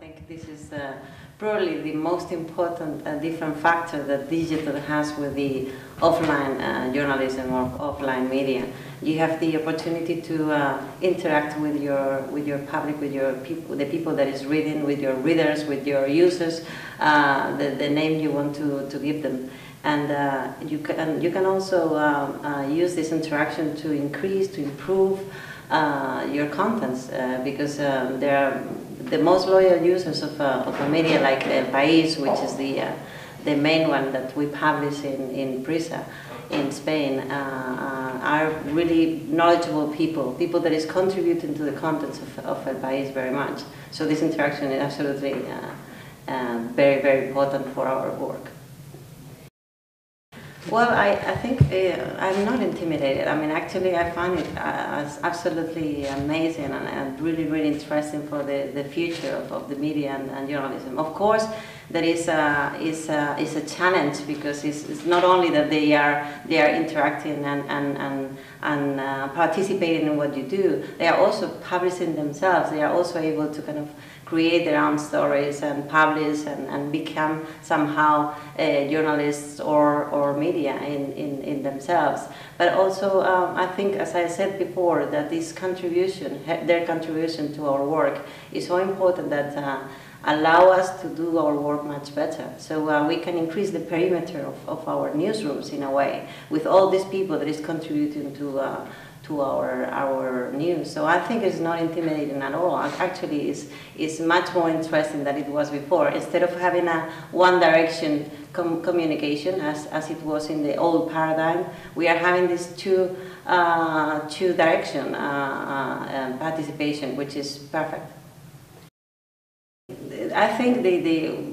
think this is probably the most important different factor that digital has with the offline journalism or offline media. You have the opportunity to interact with your public, with your people, the people that is reading, with your readers, with your users, the name you want to give them. And you can also use this interaction to increase, to improve your contents, because there are the most loyal users of a media like El País, which is the main one that we publish in Prisa in Spain, are really knowledgeable people that is contributing to the contents of El País very much. So this interaction is absolutely very, very important for our work. Well, I think I'm not intimidated. I mean, actually, I find it as absolutely amazing and really, really interesting for the future of the media and journalism. Of course, there is a challenge, because it's not only that they are interacting and participating in what you do. They are also publishing themselves. They are also able to kind of create their own stories and publish and become somehow journalists or media in themselves. But also, I think, as I said before, that this contribution, their contribution to our work is so important that allow us to do our work much better. So we can increase the perimeter of our newsrooms in a way, with all these people that is contributing to our news. So I think it's not intimidating at all. Actually, it's much more interesting than it was before. Instead of having a one direction communication as it was in the old paradigm, we are having this two direction participation, which is perfect. I think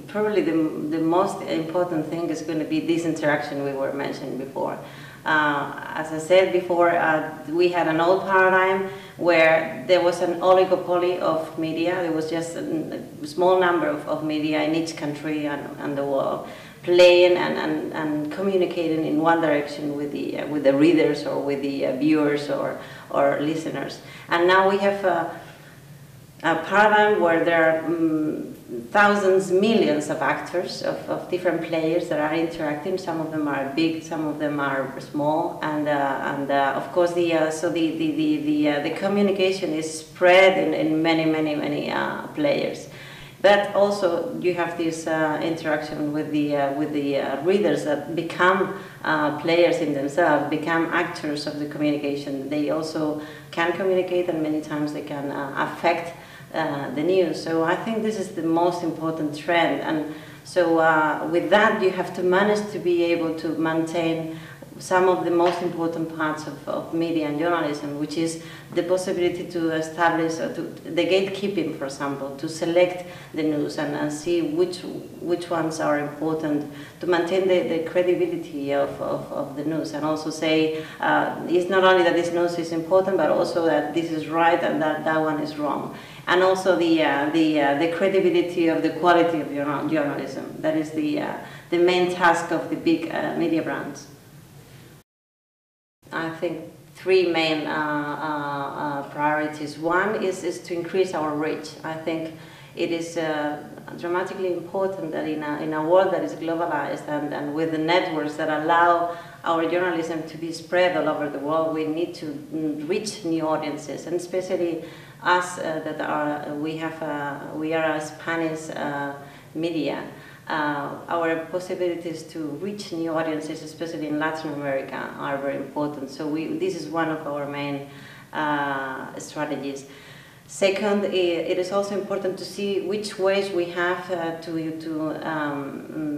probably the most important thing is going to be this interaction we were mentioning before. As I said before, we had an old paradigm where there was an oligopoly of media. There was just a small number of media in each country and the world, playing and communicating in one direction with the readers or with the viewers or listeners. And now we have a paradigm where there are thousands, millions of actors, of different players that are interacting. Some of them are big, some of them are small, and of course the communication is spread in many players. But also you have this interaction with the readers that become players in themselves, become actors of the communication. They also can communicate, and many times they can affect the news. So I think this is the most important trend, and so with that you have to manage to be able to maintain some of the most important parts of media and journalism, which is the possibility to establish the gatekeeping, for example, to select the news and see which ones are important, to maintain the credibility of the news, and also say it's not only that this news is important, but also that this is right and that one is wrong. And also the credibility of the quality of journalism. That is the main task of the big media brands. I think three main priorities. One is to increase our reach. I think it is dramatically important that in a world that is globalized and with the networks that allow our journalism to be spread all over the world, we need to reach new audiences, and especially us we are a Spanish media. Our possibilities to reach new audiences, especially in Latin America, are very important. So this is one of our main strategies. Second, it is also important to see which ways we have to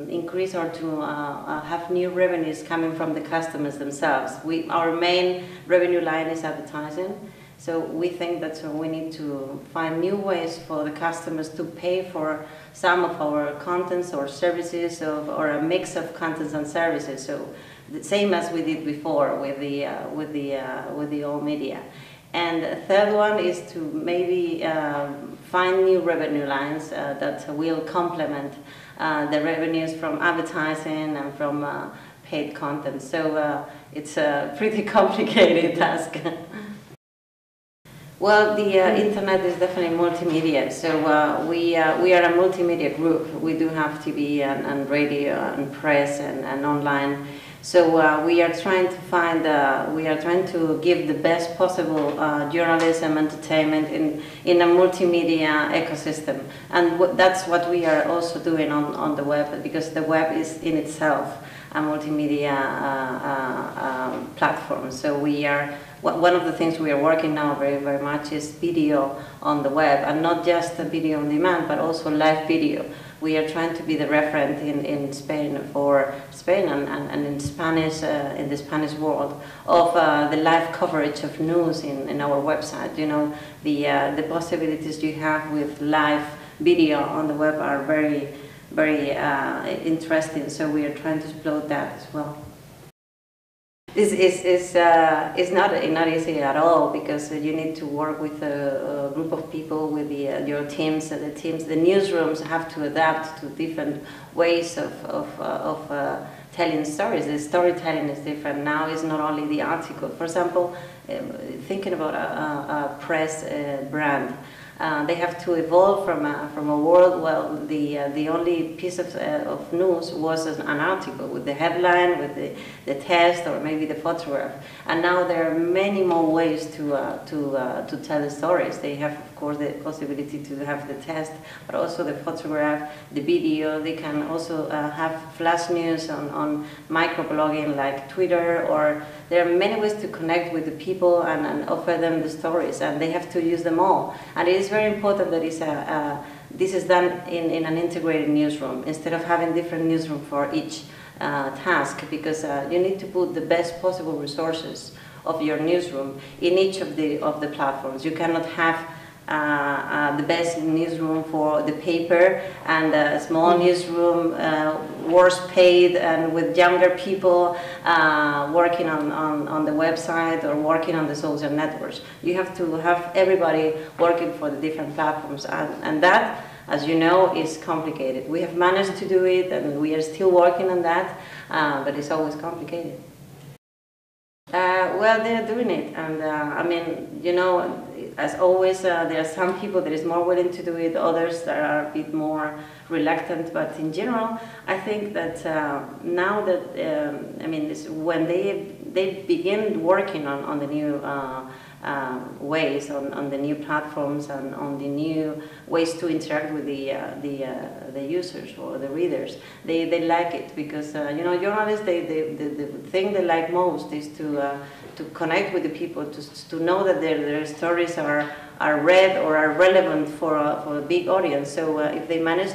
increase or to have new revenues coming from the customers themselves. Our main revenue line is advertising. So we think that we need to find new ways for the customers to pay for some of our contents or services, or a mix of contents and services. So the same as we did before with the old media. And the third one is to maybe find new revenue lines that will complement the revenues from advertising and from paid content. So it's a pretty complicated task. Well, the internet is definitely multimedia. So we are a multimedia group. We do have TV and radio and press and online. So we are trying to find, we are trying to give the best possible journalism, entertainment in a multimedia ecosystem. And that's what we are also doing on the web, because the web is in itself a multimedia platform. So we are, one of the things we are working now very, very much is video on the web, and not just the video on demand, but also live video. We are trying to be the referent in Spain for Spain and in Spanish, in the Spanish world, of the live coverage of news in our website. You know, the possibilities you have with live video on the web are very, very interesting. So we are trying to explore that as well. It's not easy at all, because you need to work with a group of people, with your teams. The newsrooms have to adapt to different ways of telling stories. The storytelling is different now. It's not only the article. For example, thinking about a press brand. They have to evolve from a world where the only piece of news was an article with the headline, with the text, or maybe the photograph. And now there are many more ways to tell the stories. They have, of course, the possibility to have the text, but also the photograph, the video. They can also have flash news on microblogging like Twitter, or there are many ways to connect with the people and offer them the stories, and they have to use them all. And it is very important that this is done in an integrated newsroom, instead of having different newsroom for each task, because you need to put the best possible resources of your newsroom in each of the platforms. You cannot have the best newsroom for the paper and a small newsroom, worse paid and with younger people working on the website or working on the social networks. You have to have everybody working for the different platforms, and that, as you know, is complicated. We have managed to do it, and we are still working on that, but it's always complicated. Well, they're doing it, and I mean, you know, as always, there are some people that is more willing to do it, others that are a bit more reluctant. But in general, I think that now that I mean, when they begin working on the new ways, on the new platforms, and on the new ways to interact with the users or the readers, they like it, because you know, journalists, the thing they like most is to connect with the people, to know that their stories are read or are relevant for a big audience. So if they manage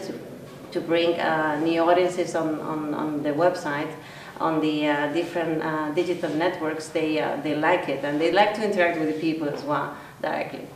to bring new audiences on the website, on the different digital networks, they like it, and they like to interact with the people as well directly.